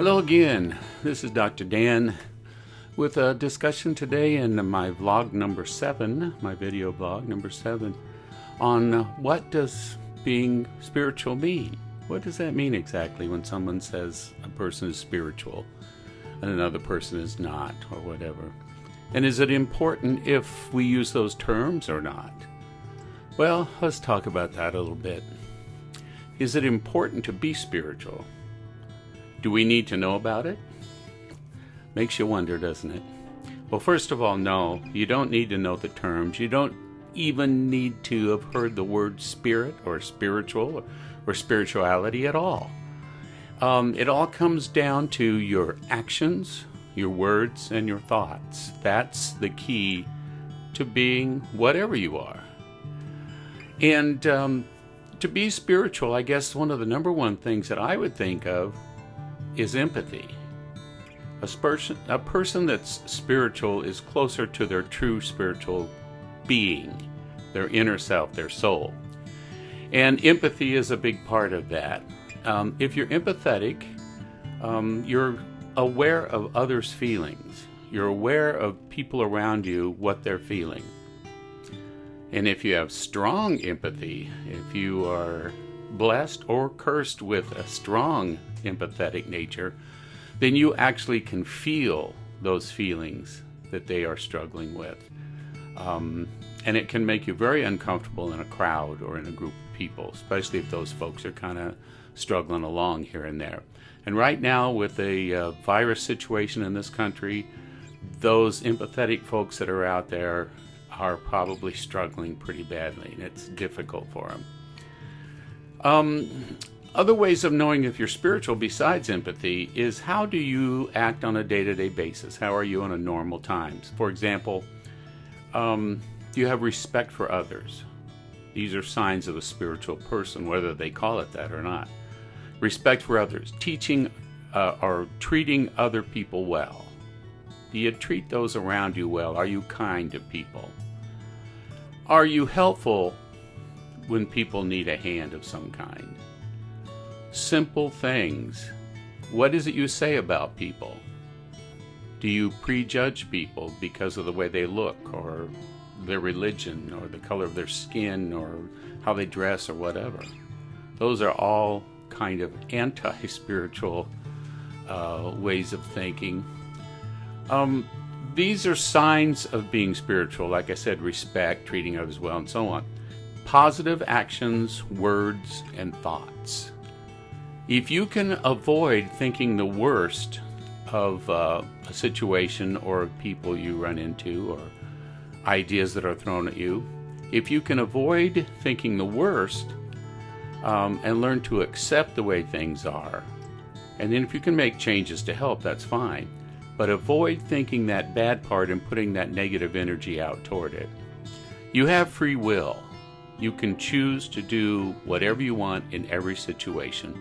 Hello again. This is Dr. Dan with a discussion today in my vlog number 7, my video vlog number 7, on what does being spiritual mean? What does that mean exactly when someone says a person is spiritual and another person is not, or whatever? And is it important if we use those terms or not? Well, let's talk about that a little bit. Is it important to be spiritual? Do we need to know about it? Makes you wonder, doesn't it? Well, first of all, no, you don't need to know the terms. You don't even need to have heard the word spirit or spiritual or spirituality at all. It all comes down to your actions, your words, and your thoughts. That's the key to being whatever you are. And to be spiritual, I guess one of the number one things that I would think of is empathy. A person that's spiritual is closer to their true spiritual being, their inner self, their soul. And empathy is a big part of that. If you're empathetic, you're aware of others' feelings. You're aware of people around you, what they're feeling. And if you have strong empathy, if you are blessed or cursed with a strong empathetic nature, then you actually can feel those feelings that they are struggling with. And it can make you very uncomfortable in a crowd or in a group of people, especially if those folks are kind of struggling along here and there. And right now, with a virus situation in this country, those empathetic folks that are out there are probably struggling pretty badly, and it's difficult for them. Other ways of knowing if you're spiritual besides empathy is, how do you act on a day-to-day basis? How are you on a normal times? For example, do you have respect for others? These are signs of a spiritual person, whether they call it that or not. Respect for others, teaching or treating other people well. Do you treat those around you well? Are you kind to people? Are you helpful when people need a hand of some kind? Simple things. What is it you say about people? Do you prejudge people because of the way they look, or their religion, or the color of their skin, or how they dress, or whatever? Those are all kind of anti-spiritual ways of thinking. These are signs of being spiritual. Like I said, respect, treating others well, and so on. Positive actions, words, and thoughts. If you can avoid thinking the worst of a situation or people you run into, or ideas that are thrown at you, if you can avoid thinking the worst and learn to accept the way things are, and then if you can make changes to help, that's fine. But avoid thinking that bad part and putting that negative energy out toward it. You have free will. You can choose to do whatever you want in every situation.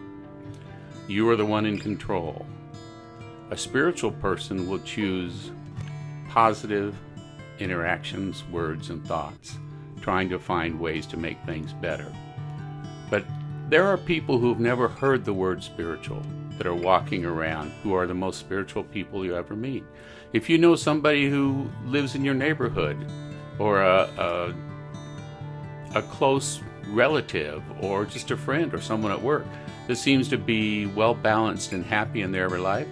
You are the one in control. A spiritual person will choose positive interactions, words, and thoughts, trying to find ways to make things better. But there are people who've never heard the word spiritual that are walking around, who are the most spiritual people you ever meet. If you know somebody who lives in your neighborhood, or a close relative, or just a friend or someone at work that seems to be well balanced and happy in their life,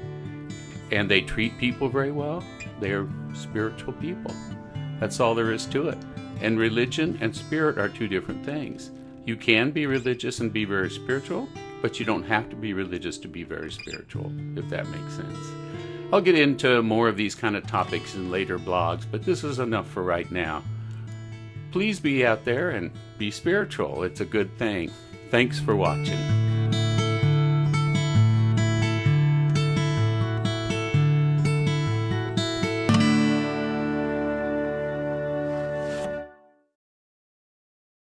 and they treat people very well, they're spiritual people. That's all there is to it. And religion and spirit are two different things. You can be religious and be very spiritual, but you don't have to be religious to be very spiritual, if that makes sense. I'll get into more of these kind of topics in later blogs, but this is enough for right now. Please be out there and be spiritual. It's a good thing. Thanks for watching.